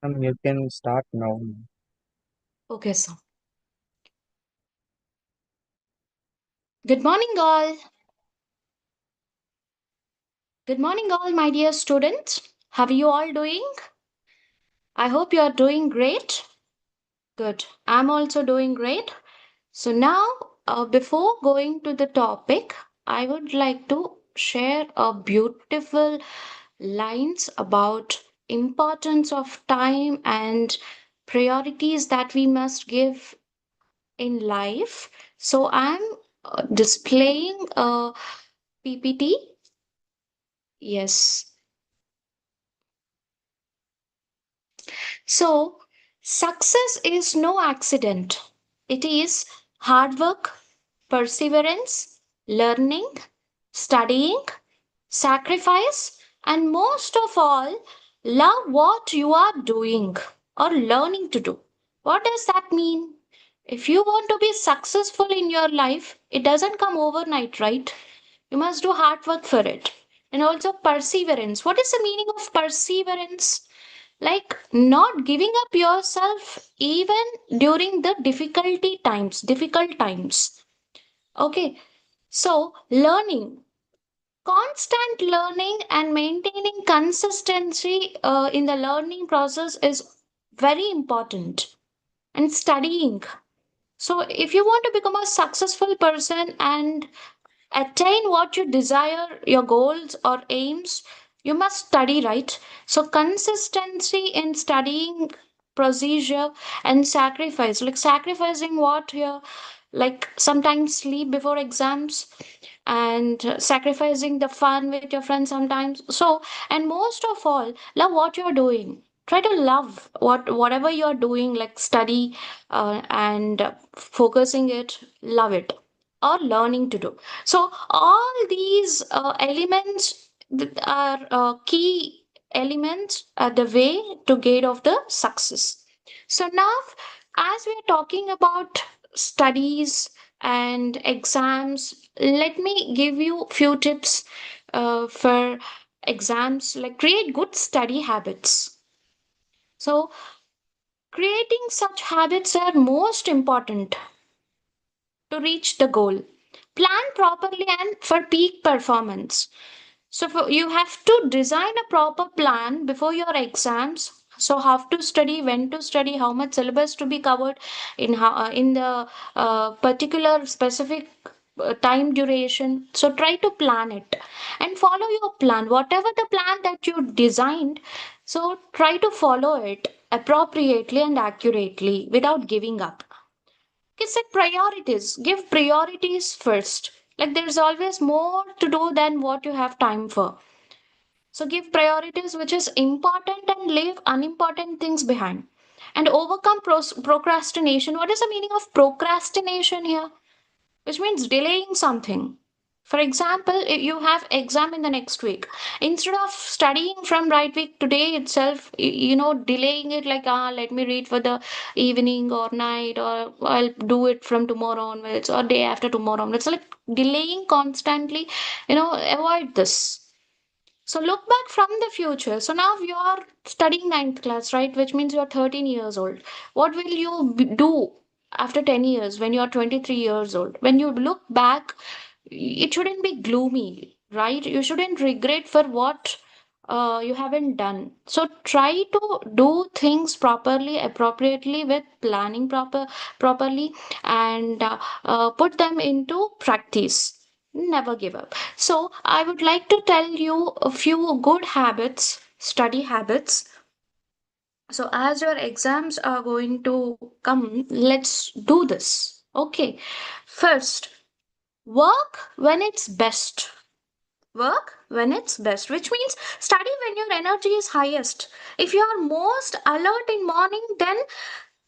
You can start now. Okay, so good morning, all. Good morning, all, my dear students. How are you all doing? I hope you are doing great. Good. I'm also doing great. So, now, before going to the topic, I would like to share a beautiful lines about importance of time and priorities that we must give in life. So, I'm displaying a PPT. Yes. So, success is no accident. It is hard work, perseverance, learning, studying, sacrifice, and most of all, love what you are doing or learning to do. What does that mean? If you want to be successful in your life, it doesn't come overnight, right? You must do hard work for it. And also perseverance. What is the meaning of perseverance? Like not giving up yourself even during the difficult times. Okay, so learning, constant learning and maintaining consistency in the learning process is very important. And studying, so if you want to become a successful person and attain what you desire, your goals or aims, you must study, right? So, consistency in studying, procedure, and sacrifice, like sacrificing what here, like sometimes sleep before exams and sacrificing the fun with your friends sometimes. So, and most of all, love what you're doing. Try to love whatever you're doing, like study and focusing it, love it or learning to do. So all these elements are key elements the way to get of the success. So now, as we are talking about studies and exams, let me give you few tips for exams. Like create good study habits. So creating such habits are most important to reach the goal. Plan properly and for peak performance. So you have to design a proper plan before your exams. So how to study, when to study, how much syllabus to be covered in the particular specific time duration. So try to plan it and follow your plan. Whatever the plan that you designed, so try to follow it appropriately and accurately without giving up. It's like priorities. Give priorities first. Like there's always more to do than what you have time for. So give priorities which is important and leave unimportant things behind. And overcome procrastination. What is the meaning of procrastination here? Which means delaying something. For example, if you have exam in the next week, instead of studying from right week today itself, delaying it like let me read for the evening or night, or I'll do it from tomorrow onwards or day after tomorrow onwards. Like delaying constantly, avoid this. So look back from the future. So now you are studying ninth class, right? Which means you are 13 years old. What will you do after 10 years when you are 23 years old? When you look back, it shouldn't be gloomy, right? You shouldn't regret for what you haven't done. So try to do things properly, appropriately with planning properly and put them into practice. Never give up. So, I would like to tell you a few good habits, study habits. So, as your exams are going to come, let's do this. Okay. First, work when it's best. Work when it's best, which means study when your energy is highest. If you are most alert in morning, then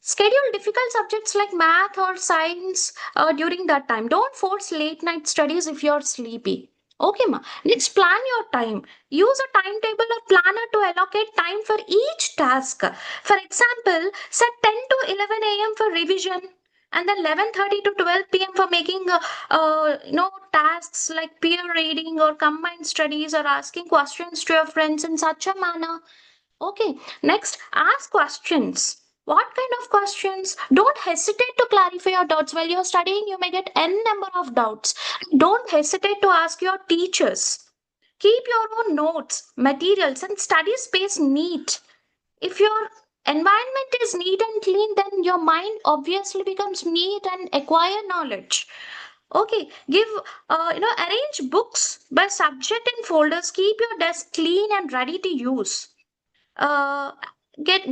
schedule difficult subjects like math or science during that time. Don't force late night studies if you're sleepy. Okay, ma. Let's plan your time. Use a timetable or planner to allocate time for each task. For example, set 10 to 11 a.m. for revision and then 11:30 to 12 p.m. for making tasks like peer reading or combined studies or asking questions to your friends in such a manner. Okay, next, ask questions. What kind of questions? Don't hesitate to clarify your doubts. While you're studying, you may get n number of doubts. Don't hesitate to ask your teachers. Keep your own notes, materials, and study space neat. If your environment is neat and clean, then your mind obviously becomes neat and acquire knowledge. Okay, give arrange books by subject in folders. Keep your desk clean and ready to use. uh, get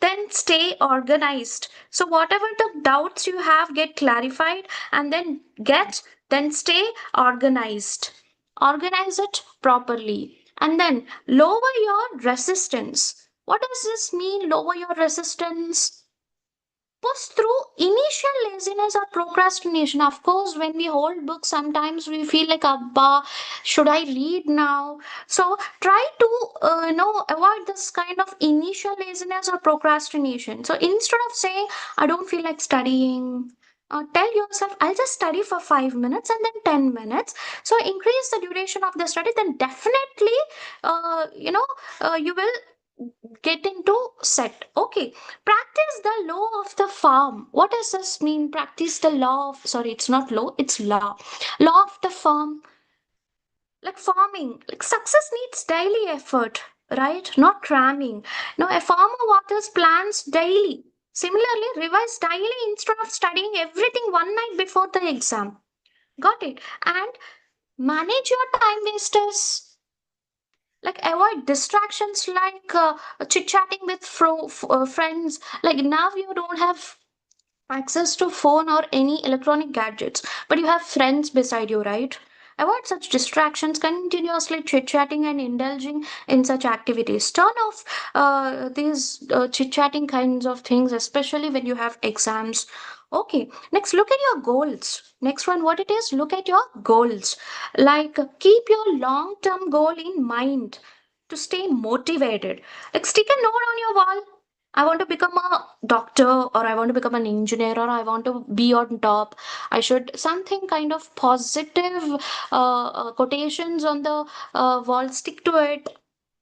then stay organized. So whatever the doubts you have get clarified, and then stay organized. Organize it properly, and then lower your resistance. What does this mean, lower your resistance? Push through initial laziness or procrastination. Of course, when we hold books, sometimes we feel like, Abba, should I read now? So try to avoid this kind of initial laziness or procrastination. So instead of saying, I don't feel like studying, tell yourself, I'll just study for 5 minutes and then 10 minutes. So increase the duration of the study, then definitely, you will get into set. Okay, practice the law of the farm. What does this mean? Practice the law of, sorry, it's not law, it's law. Law of the farm. Like farming, like success needs daily effort, right? Not cramming. No, a farmer waters plants daily. Similarly, revise daily instead of studying everything one night before the exam. Got it? And manage your time wasters. Like avoid distractions like chit chatting with friends. Like now you don't have access to phone or any electronic gadgets, but you have friends beside you, right? Avoid such distractions, continuously chit chatting and indulging in such activities. Turn off these chit chatting kinds of things, especially when you have exams. Okay, next, look at your goals. Next one, what it is, look at your goals. Like, keep your long term goal in mind to stay motivated. Like, stick a note on your wall. I want to become a doctor, or I want to become an engineer, or I want to be on top. I should something kind of positive quotations on the wall. Stick to it.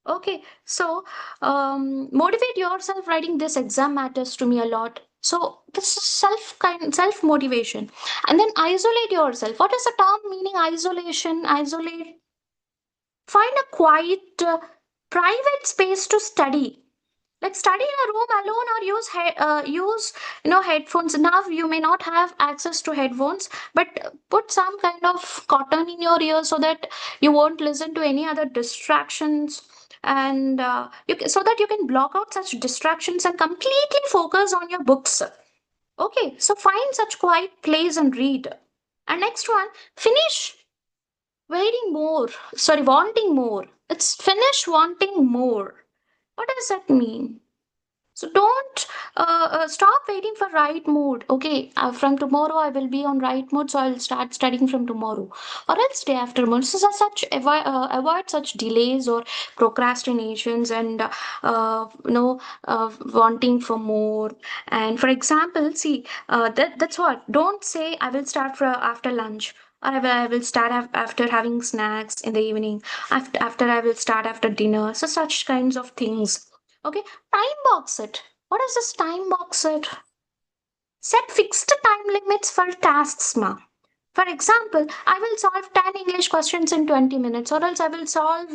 Okay, so motivate yourself. Writing this exam matters to me a lot. So this is self motivation, and then isolate yourself. What is the term meaning isolation? Isolate. Find a quiet, private space to study, like study in a room alone, or use headphones. Now you may not have access to headphones, but put some kind of cotton in your ear so that you won't listen to any other distractions, and so that you can block out such distractions and completely focus on your books. Okay, so find such quiet place and read. And next one, finish waiting more, sorry, wanting more. It's finish wanting more. What does that mean? So don't stop waiting for right mood. Okay, from tomorrow I will be on right mood, so I'll start studying from tomorrow, or else day after tomorrow. So avoid such delays or procrastinations, and wanting for more. And for example, see, that's what. Don't say I will start for after lunch. Or I will start after having snacks in the evening. After I will start after dinner. So such kinds of things. Okay, time box it. What is this time box it? Set fixed time limits for tasks, ma. For example, I will solve 10 English questions in 20 minutes, or else I will solve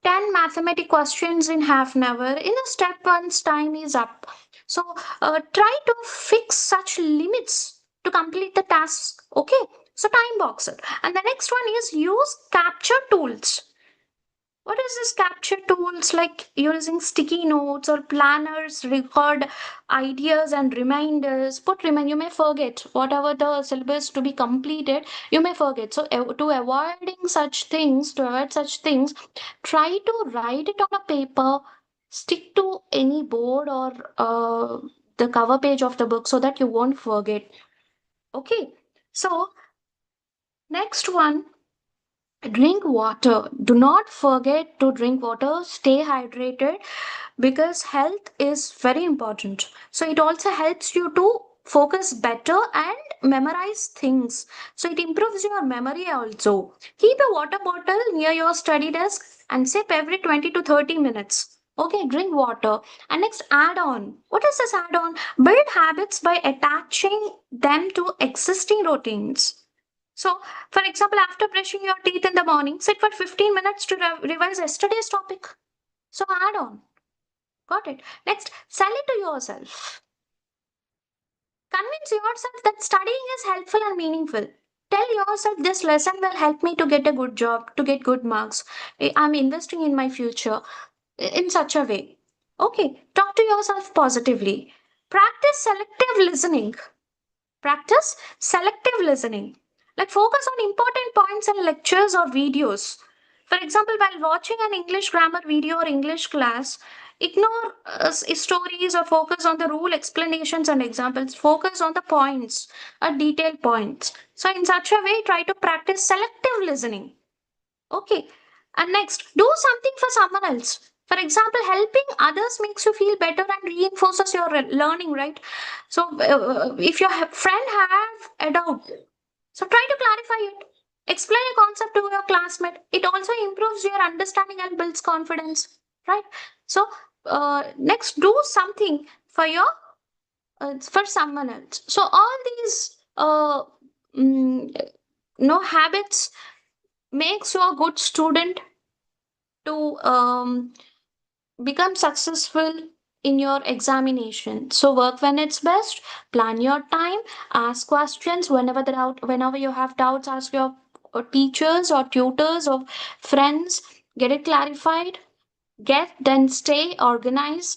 10 mathematic questions in half an hour. In a step, once time is up. So try to fix such limits to complete the task. Okay, so time box it. And the next one is use capture tools. What is this capture tools, like using sticky notes or planners, record ideas and reminders. Put remind, you may forget whatever the syllabus to be completed, you may forget. So to avoid such things, try to write it on a paper, stick to any board or the cover page of the book so that you won't forget. Okay, so next one, drink water. Do not forget to drink water. Stay hydrated because health is very important. So it also helps you to focus better and memorize things. So it improves your memory also. Keep a water bottle near your study desk and sip every 20 to 30 minutes. Okay, drink water. And next, add on. What is this add on? Build habits by attaching them to existing routines. So, for example, after brushing your teeth in the morning, sit for 15 minutes to revise yesterday's topic. So, add on. Got it. Next, sell it to yourself. Convince yourself that studying is helpful and meaningful. Tell yourself this lesson will help me to get a good job, to get good marks. I'm investing in my future in such a way. Okay, talk to yourself positively. Practice selective listening. Practice selective listening. Like focus on important points in lectures or videos. For example, while watching an English grammar video or English class, ignore stories or focus on the rule explanations and examples. Focus on the points or detailed points. So, in such a way, try to practice selective listening. Okay. And next, do something for someone else. For example, helping others makes you feel better and reinforces your learning, right? So, if your friend have a doubt, so try to clarify it. Explain a concept to your classmate. It also improves your understanding and builds confidence, right? So, next, do something for your for someone else. So, all these habits makes you a good student to become successful in your examination. So work when it's best, plan your time, ask questions whenever you have doubts, ask your teachers or tutors or friends, get it clarified. Then stay organize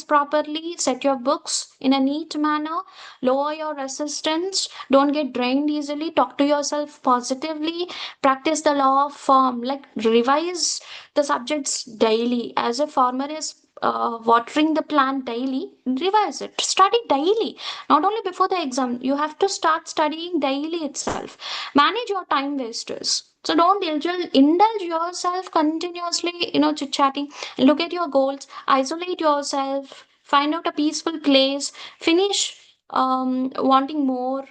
properly, set your books in a neat manner, lower your resistance, don't get drained easily, talk to yourself positively, practice the law of form, like revise the subjects daily. As a farmer is watering the plant daily, revise it, study daily, not only before the exam, you have to start studying daily itself. Manage your time wasters. So don't indulge yourself continuously, chit chatting. Look at your goals, isolate yourself, find out a peaceful place, finish wanting more.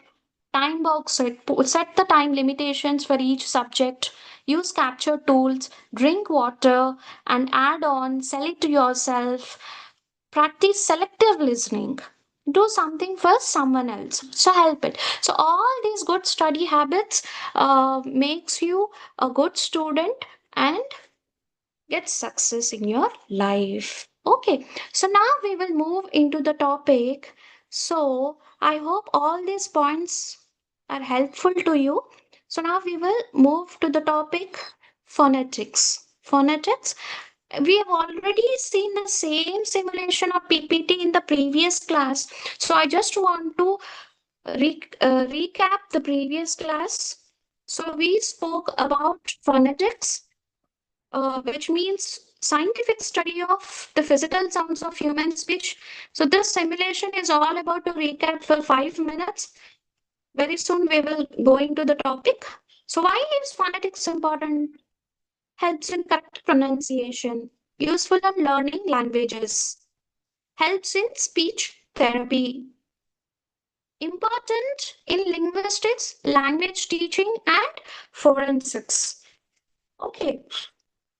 Time box it, set the time limitations for each subject, use capture tools, drink water, and add on, sell it to yourself. Practice selective listening. Do something for someone else. So help it. So all these good study habits makes you a good student and get success in your life. Okay, so now we will move into the topic. So I hope all these points are helpful to you. So now we will move to the topic phonetics. Phonetics. We have already seen the same simulation of PPT in the previous class. So I just want to recap the previous class. So we spoke about phonetics, which means scientific study of the physical sounds of human speech. So this simulation is all about to recap for 5 minutes. Very soon we will go into the topic. So why is phonetics important? Helps in correct pronunciation, useful in learning languages, helps in speech therapy, important in linguistics, language teaching, and forensics. Okay,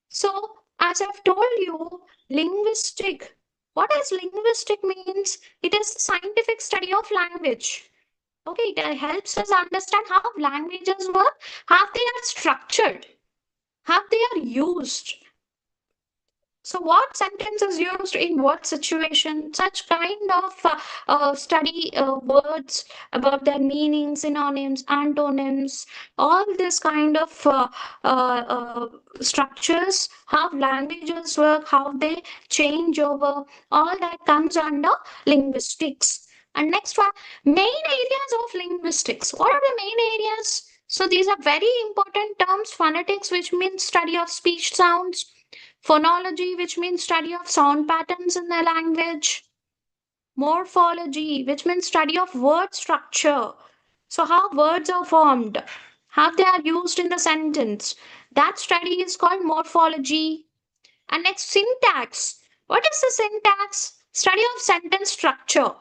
so, as I've told you, linguistic. What is linguistic means? It is the scientific study of language. Okay, it helps us understand how languages work, how they are structured, how they are used. So, what sentence is used in what situation? Such kind of study words about their meanings, synonyms, antonyms, all this kind of structures, how languages work, how they change over, all that comes under linguistics. And next one, main areas of linguistics. What are the main areas? So these are very important terms. Phonetics, which means study of speech sounds. Phonology, which means study of sound patterns in the language. Morphology, which means study of word structure. So, how words are formed, how they are used in the sentence. That study is called morphology. And next, syntax. What is the syntax? Study of sentence structure.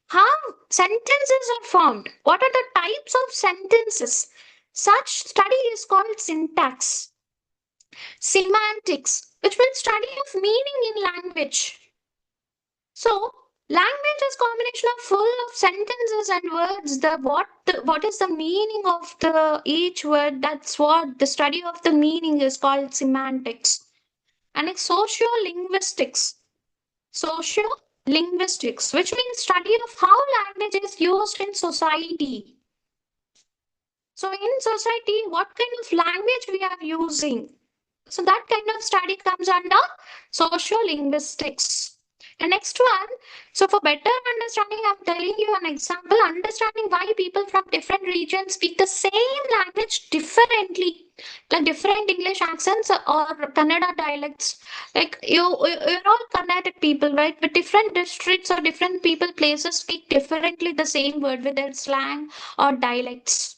How sentences are formed. What are the types of sentences? Such study is called syntax. Semantics, which means study of meaning in language. So, language is combination of full of sentences and words. What is the meaning of the each word? That's what the study of the meaning is called semantics. And it's sociolinguistics. Sociolinguistics, which means study of how language is used in society. So in society, what kind of language we are using? So that kind of study comes under sociolinguistics. The next one, so for better understanding, I'm telling you an example, understanding why people from different regions speak the same language differently, like different English accents or Kannada dialects. Like you're all Carnatic people, right? But different districts or different people, places speak differently the same word with their slang or dialects.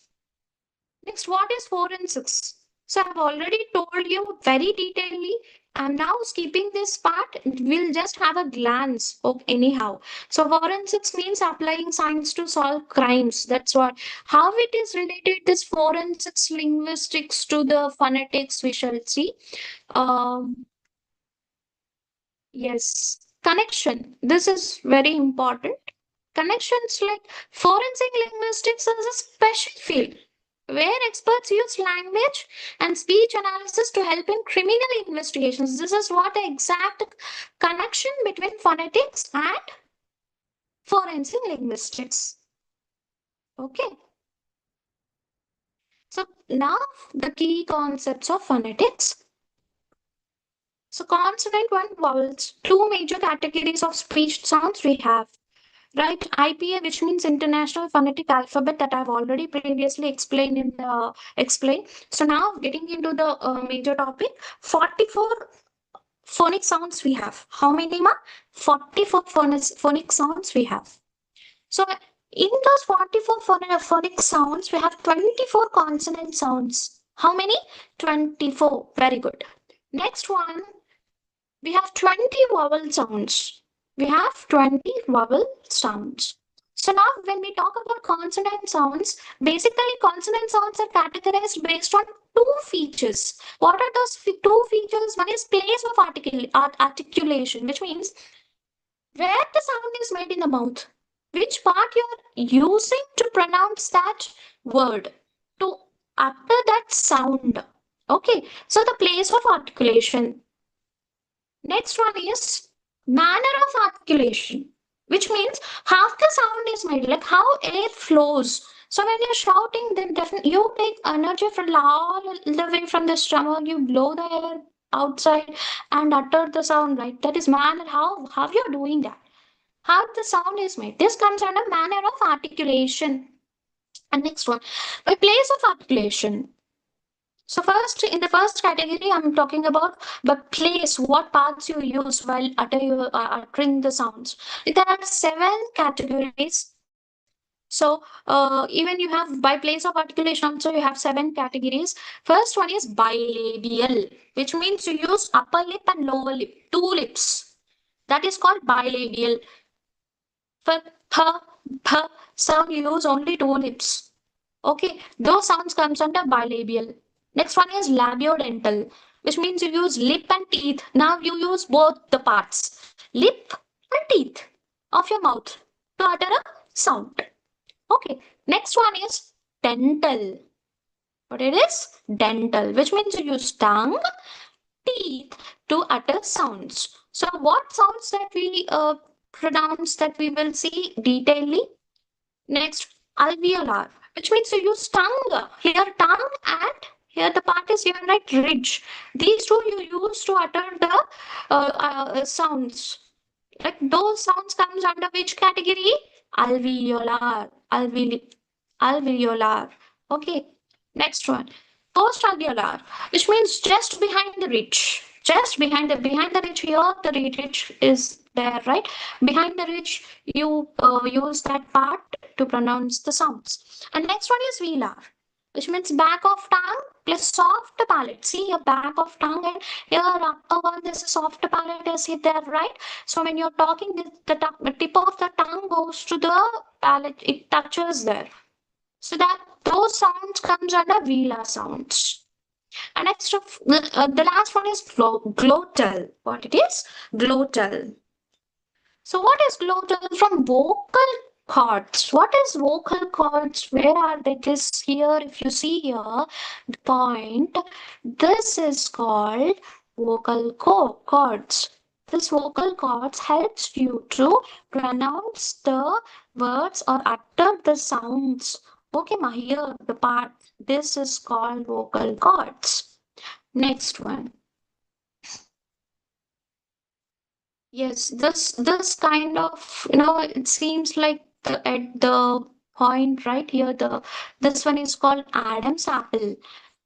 Next, what is forensics? So I've already told you very detailedly. I'm now skipping this part. We'll just have a glance of anyhow. So forensics means applying science to solve crimes. That's what. How it is related, this forensics linguistics to the phonetics we shall see. Um, yes, connection. This is very important. Connections like forensic linguistics is a special field where experts use language and speech analysis to help in criminal investigations. This is what the exact connection between phonetics and forensic linguistics. Okay. So now the key concepts of phonetics. So consonant one vowels, two major categories of speech sounds we have. Right, IPA, which means International Phonetic Alphabet, that I've already previously explained in the explain. So now getting into the major topic, 44 phonic sounds we have. How many ma? 44 phonic sounds we have. So in those 44 phonic sounds, we have 24 consonant sounds. How many? 24. Very good. Next one, we have 20 vowel sounds. We have 20 vowel sounds. So now when we talk about consonant sounds, basically consonant sounds are categorized based on two features. What are those two features? One is place of articulation, which means where the sound is made in the mouth, which part you're using to pronounce that word, to utter that sound. Okay, so the place of articulation. Next one is manner of articulation, which means how the sound is made, like how air flows. So when you're shouting, then definitely you take energy from all the way from the stomach, you blow the air outside and utter the sound, right? That is manner, how you're doing that. How the sound is made. This comes under manner of articulation. And next one, by place of articulation. So first, in the first category, I'm talking about the place, what parts you use while uttering the sounds. There are seven categories. So even you have by place of articulation also you have seven categories. First one is bilabial, which means you use upper lip and lower lip, two lips. That is called bilabial. For p, p sound you use only two lips. Okay, those sounds comes under bilabial. Next one is labiodental, which means you use lip and teeth. Now you use both the parts, lip and teeth of your mouth to utter a sound. Okay, next one is dental. What it is? Dental, which means you use tongue, teeth to utter sounds. So what sounds that we pronounce that we will see detailedly? Next, alveolar, which means you use tongue. Here, tongue and here the part is given like ridge. These two you use to utter the sounds. Like those sounds comes under which category? Alveolar. Alveolar. Okay. Next one. Postalveolar, which means just behind the ridge. Just behind the ridge here, the ridge is there, right? Behind the ridge, you use that part to pronounce the sounds. And next one is velar, which means back of tongue plus soft palate. See your back of tongue and here upper one, this is soft palate is hit there, right? So when you're talking, the tip of the tongue goes to the palate, it touches there. So that those sounds comes under velar sounds. And next, the last one is glottal. What it is? Glottal. So what is glottal? From vocal cords. What is vocal cords? Where are they? This here, if you see here, the point, this is called vocal cords. This vocal cords helps you to pronounce the words or utter the sounds. Okay, ma, here the part, this is called vocal cords. Next one. Yes, this kind of, it seems like at the point right here, this one is called Adam's apple.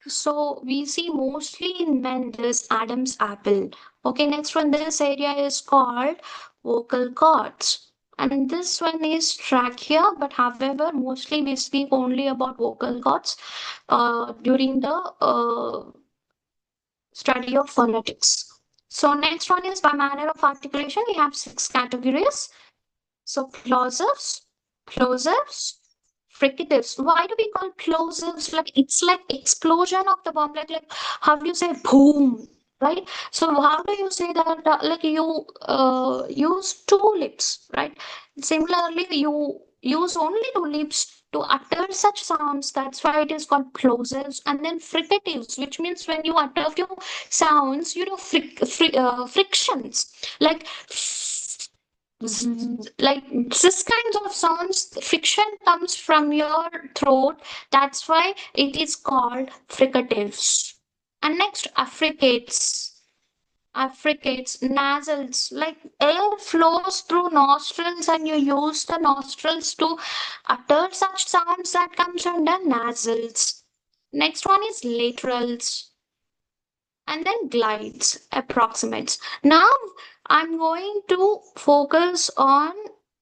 So we see mostly in men this Adam's apple. Okay, next one, this area is called vocal cords. And this one is trachea, but however, mostly we speak only about vocal cords during the study of phonetics. So next one is by manner of articulation. We have six categories. So plosives, fricatives. Why do we call plosives? Like it's like explosion of the bomb. Like how do you say boom? Right. So how do you say that? Like you use two lips, right? Similarly, you use only two lips to utter such sounds. That's why it is called plosives. And then fricatives, which means when you utter few sounds, frictions like like this kinds of sounds, friction comes from your throat. That's why it is called fricatives. And next, affricates, nasals, like air flows through nostrils and you use the nostrils to utter such sounds that comes under nasals. Next one is laterals and then glides, approximates. Now I'm going to focus on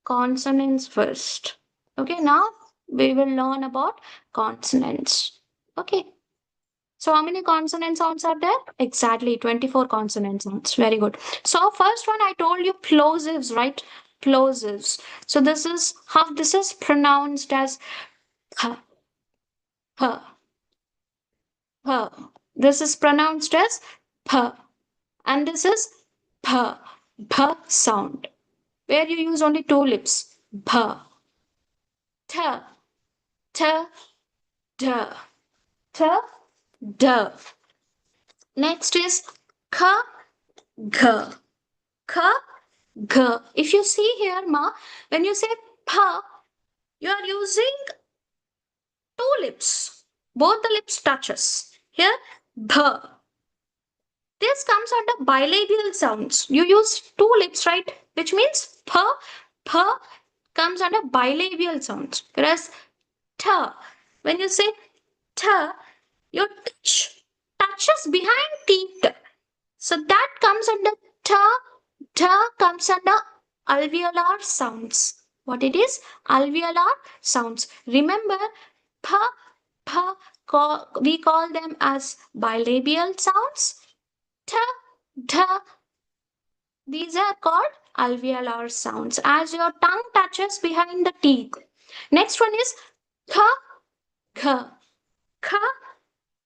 consonants first. Okay, now we will learn about consonants. Okay, so how many consonant sounds are there? Exactly 24 consonant sounds. Very good. So first one I told you plosives, right? Plosives. So this is how this is pronounced as h, h, h. This is pronounced as p. And this is p, p sound, where you use only two lips. P, t, t, d, t, d. Next is k, g, k, g. If you see here, ma, when you say p, you are using two lips. Both the lips touches. Here, b. This comes under bilabial sounds. You use two lips, right? Which means p comes under bilabial sounds. Whereas t, when you say t, your touches behind teeth. So that comes under t, t comes under alveolar sounds. What it is? Alveolar sounds. Remember, p, p, we call them as bilabial sounds. T, t, these are called alveolar sounds as your tongue touches behind the teeth. Next one is k, k, k.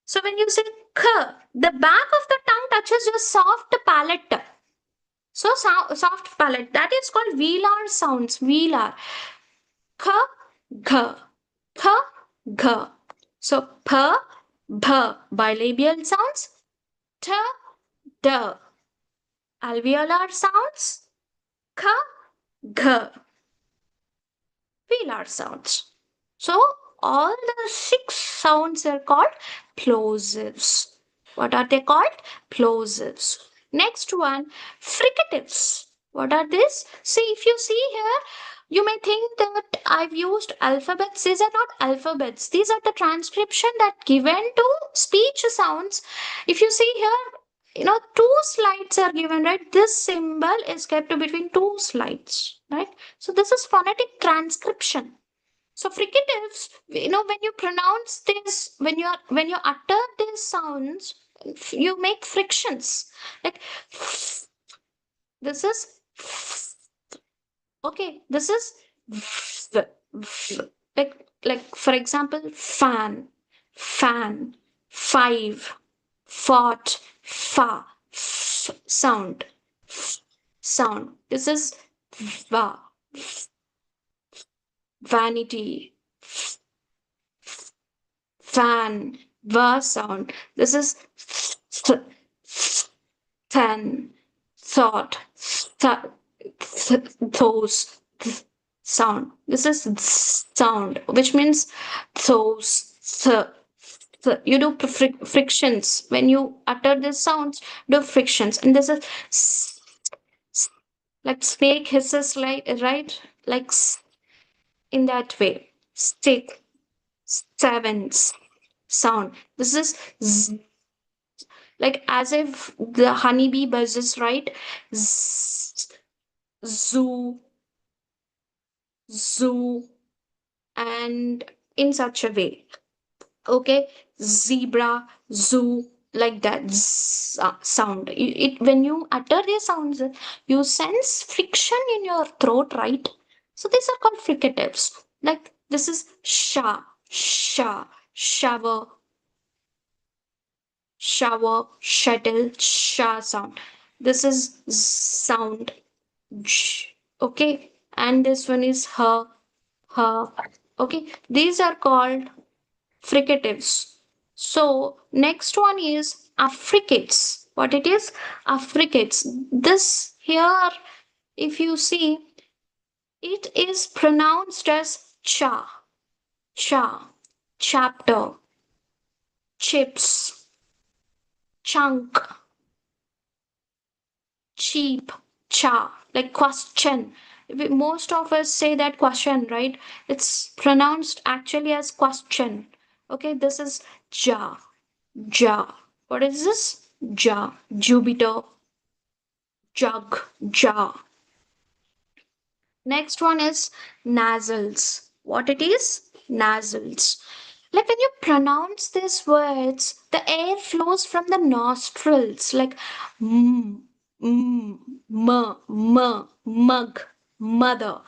So when you say k, the back of the tongue touches your soft palate. So soft palate, that is called velar sounds. Velar. K, g, k, g. So p, b, bilabial sounds. T, d, alveolar sounds. K, g, velar sounds. So all the six sounds are called plosives. What are they called? Plosives. Next one, fricatives. What are these? See, if you see here, you may think that I've used alphabets. These are not alphabets. These are the transcription that given to speech sounds. If you see here, two slides are given, right? This symbol is kept between two slides, right? So this is phonetic transcription. So fricatives, when you pronounce this, when you utter these sounds, you make frictions. Like this is okay. This is like for example, fan, five. fought, fa, f sound, f sound. This is va, vanity, fan, va sound. This is fan, thought, those sound. This is sound, which means those. You do frictions when you utter these sounds. Do frictions, and this is like snake hisses, like right, like in that way. Stick, sevens sound. This is like as if the honeybee buzzes, right? Zoo, zoo, and in such a way. Okay, zebra, zoo, like that sound. It when you utter these sounds, you sense friction in your throat, right? So these are called fricatives. Like this is sha, shower, shower, shuttle, sha sound. This is sound, okay, and this one is her. Okay, these are called fricatives. So next one is affricates. What it is? Affricates. This here, if you see, it is pronounced as cha, chapter, chips, chunk, cheap, cha, like question. Most of us say that question, right? It's pronounced actually as question. Okay, this is ja, ja. What is this? Ja, Jupiter, jug, ja. Next one is nasals. What it is? Nasals. Like when you pronounce these words, the air flows from the nostrils, like mm, mug, mother,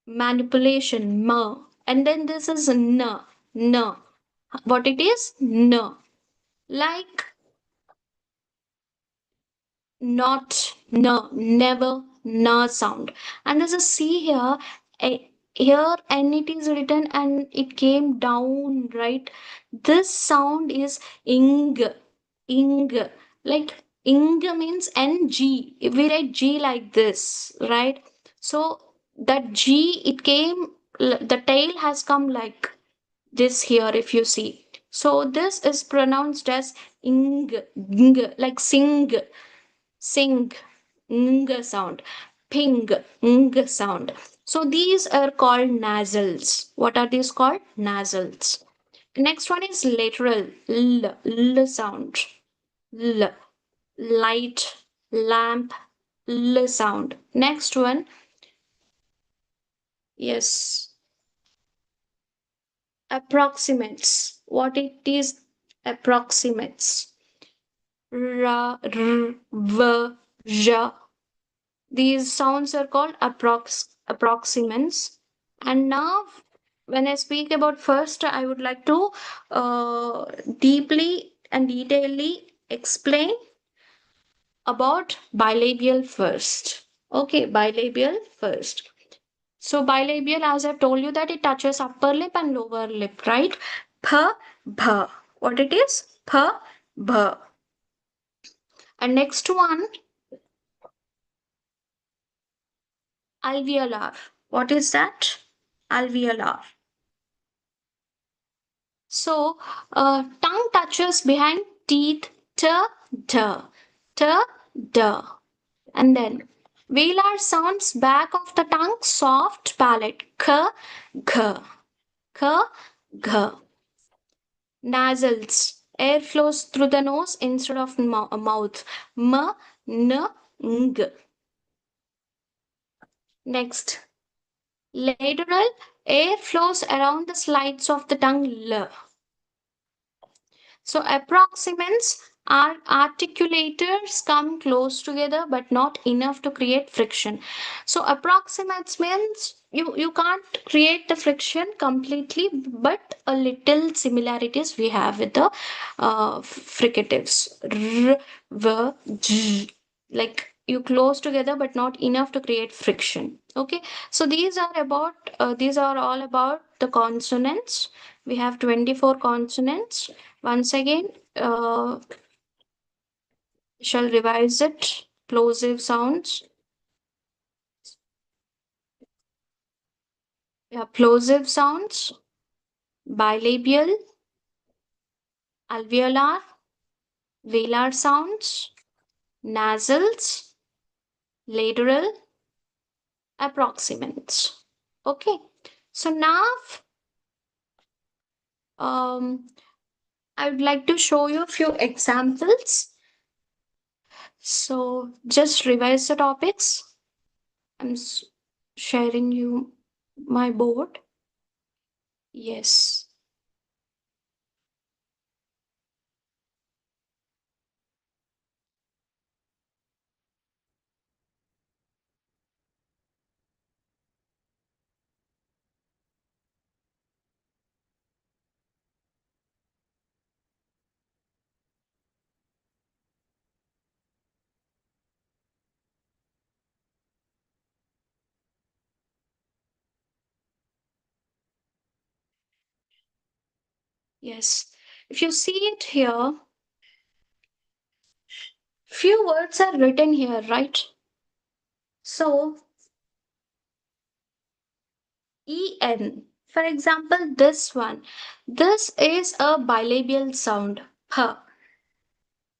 manipulation, and then this is n. What it is? N. Like not, no, never, na sound. And there's a C here. Here, and it is written and it came down, right? This sound is ing, ing. Like ing means ng. We write G like this, right? So that G, it came, the tail has come like this here, if you see. So this is pronounced as ing, like sing, ng sound, ping, ng sound. So these are called nasals. What are these called? Nasals. Next one is lateral, l sound, l, light, lamp, l sound. Next one, yes, approximates. What it is? Approximates. Ra, r, v, ja. These sounds are called approximants. And now, when I speak about first, I would like to deeply and detailedly explain about bilabial first. Okay, bilabial first. So bilabial, as I've told you, that it touches upper lip and lower lip, right? P, bh. What it is? P, bh. And next one, alveolar. What is that? Alveolar. So, tongue touches behind teeth, t, d, t, d. And then, velar sounds back of the tongue, soft palate, k, g, k, g. Nasals, air flows through the nose instead of mouth, m, n, ng. Next, lateral, air flows around the slides of the tongue, l. So approximants Articulators come close together but not enough to create friction. So approximates means you can't create the friction completely, but a little similarities we have with the fricatives. R, v, j, like you close together but not enough to create friction. Okay, so these are all about the consonants. We have 24 consonants. Once again, shall revise it. Plosive sounds. Yeah, plosive sounds, bilabial, alveolar, velar sounds, nasals, lateral, approximants. Okay, so now um, I would like to show you a few examples. So just revise the topics. I'm sharing you my board. Yes. Yes. If you see it here, few words are written here, right? So, en. For example, this one. This is a bilabial sound. P.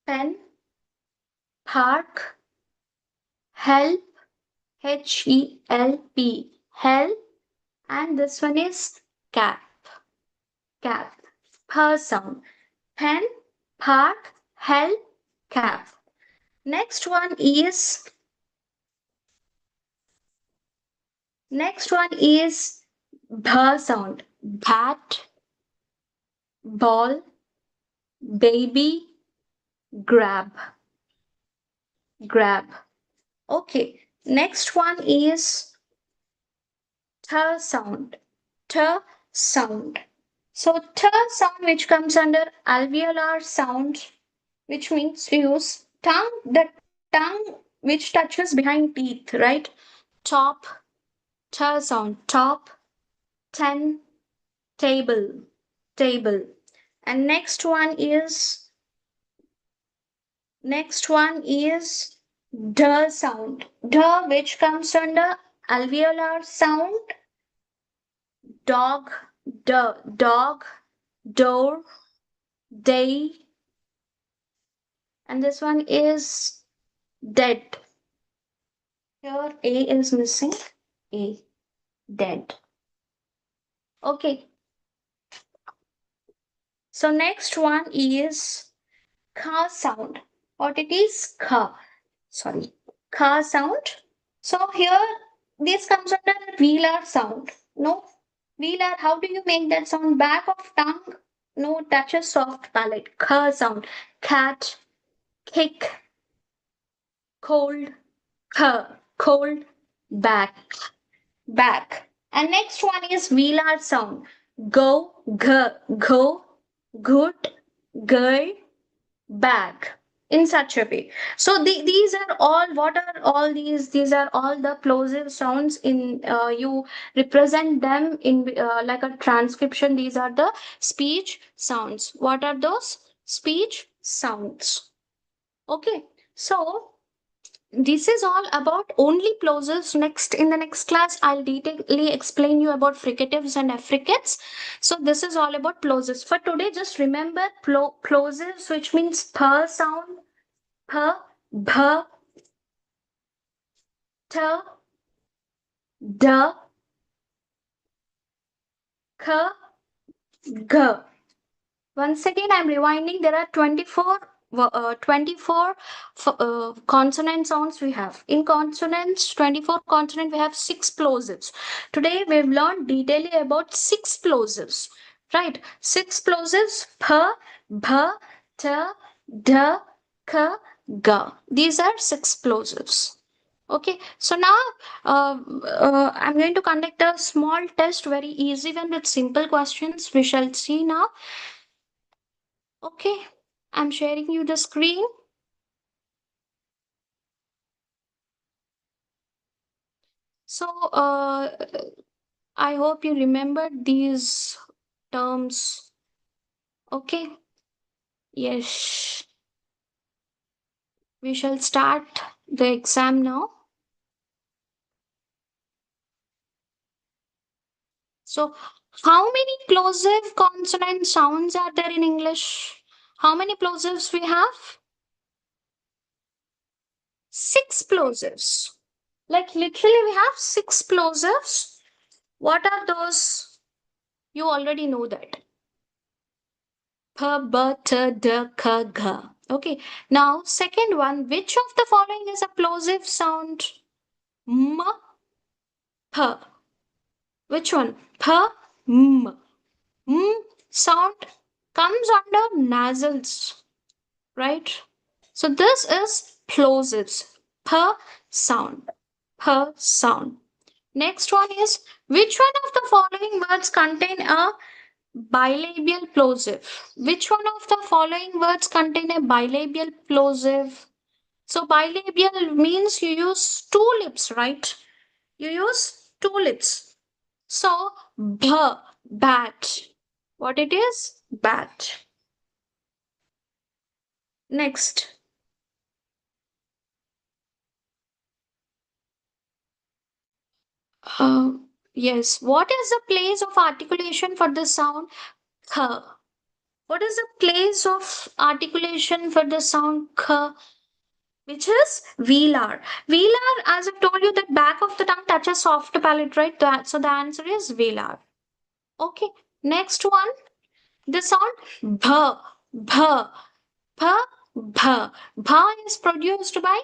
Pen, park, help, HELP. Help. And this one is cap. Cap. P sound. Pen, park, help, cap. Next one is bh sound. Bat, ball, baby, grab. Grab. Okay. Next one is t sound. T sound. So t sound which comes under alveolar sound, which means to use tongue, the tongue which touches behind teeth, right? Top, t sound. Top, 10, table, table. And next one is d sound. D which comes under alveolar sound. Dog, dog, door, day, and this one is dead. Here A is missing. A, dead. Okay, so next one is ka sound. What it is? Ka. Sorry, ka sound. So here this comes under velar sound. No, velar. How do you make that sound? Back of tongue. No, touches soft palate. Ka sound. Cat, kick, cold, cold, back, back. And next one is velar sound. Go, go, good, girl, back. In such a way. So these are all. What are all these? These are all the plosive sounds. In you represent them in like a transcription. These are the speech sounds. What are those speech sounds? Okay. So this is all about only plosives. Next, in the next class, I'll detailedly explain you about fricatives and affricates. So this is all about plosives. For today, just remember plosives, which means p sound, p, bh, t, d, k, g. Once again, I'm rewinding. There are 24 consonant sounds we have. In consonants, 24 consonant, we have 6 plosives. Today, we've learned detailing about 6 plosives. Right? 6 plosives: p, bh, t, d, k, g. These are six plosives. Okay, so now I'm going to conduct a small test, very easy one with simple questions. We shall see now. Okay, I'm sharing you the screen. So I hope you remember these terms. Okay, yes, we shall start the exam now. So, how many plosive consonant sounds are there in English? How many plosives we have? Six plosives. Like literally, we have six plosives. What are those? You already know that. P, B, T, D, K, G. Okay. Now, second one. Which of the following is a plosive sound? M, P. Which one? P, M. M sound comes under nasals, right? So this is plosives. P sound. P sound. Next one is which one of the following words contain a bilabial plosive? Which one of the following words contain a bilabial plosive? So bilabial means you use two lips, right? You use two lips. So b, bat. What it is? Bat. Next. Uh, yes. What is the place of articulation for the sound k? What is the place of articulation for the sound k? Which is velar. Velar, as I told you, that back of the tongue touches soft palate, right? So the answer is velar. Okay. Next one. The sound bh, bh, bh, bh. Bh is produced by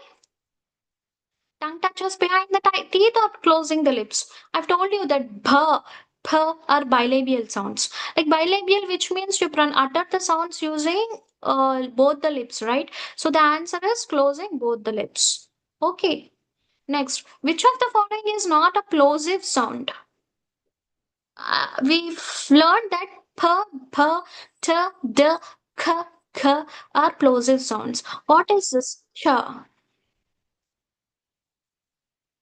tongue touches behind the teeth or closing the lips. I've told you that bh, ph are bilabial sounds. Like bilabial, which means you utter the sounds using both the lips, right? So the answer is closing both the lips. Okay. Next, which of the following is not a plosive sound? We've learned that p, p, t, d, k, k are plosive sounds. What is this? Ch.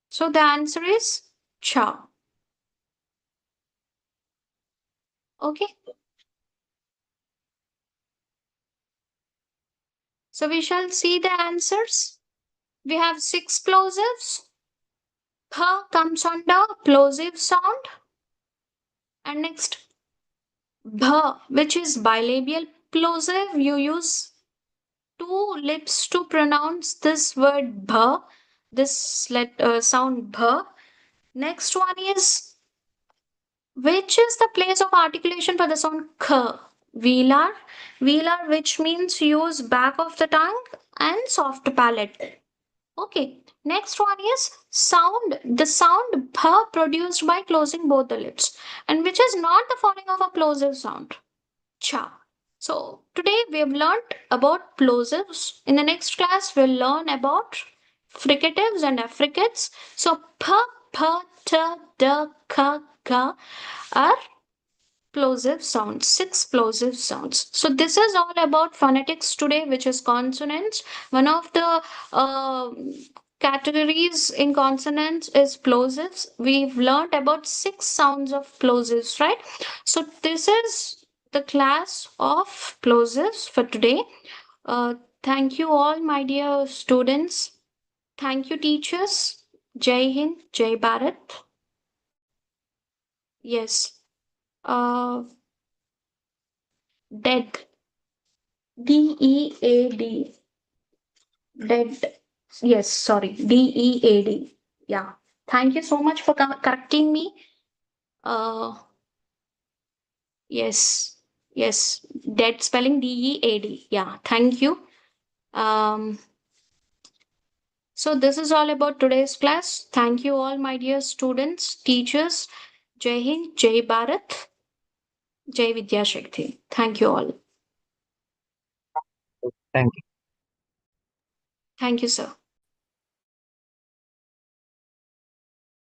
So the answer is cha. Okay. So we shall see the answers. We have six plosives. P comes under plosive sound. And next, bh, which is bilabial plosive. You use two lips to pronounce this word bh, sound bh. Next one is which is the place of articulation for the sound k? Velar. Velar, which means use back of the tongue and soft palate. Okay. Next one is sound. The sound p produced by closing both the lips, and which is not the following of a plosive sound. Cha. So today we have learned about plosives. In the next class, we'll learn about fricatives and affricates. So p, p, t, d, k, k are plosive sounds, six plosive sounds. So this is all about phonetics today, which is consonants. One of the categories in consonants is plosives. We've learned about six sounds of plosives, right? So this is the class of plosives for today. Thank you all, my dear students. Thank you, teachers. Jai Hind, Jai Bharat. Yes. Uh, dead. DEAD. Dead. Yes, sorry. DEAD. Yeah. Thank you so much for correcting me. Uh, yes. Yes. Dead spelling DEAD. Yeah. Thank you. Um, so this is all about today's class. Thank you all, my dear students, teachers. Jai Hind, Jai Bharat, Jai Vidya Shakti. Thank you all. Thank you. Thank you, sir.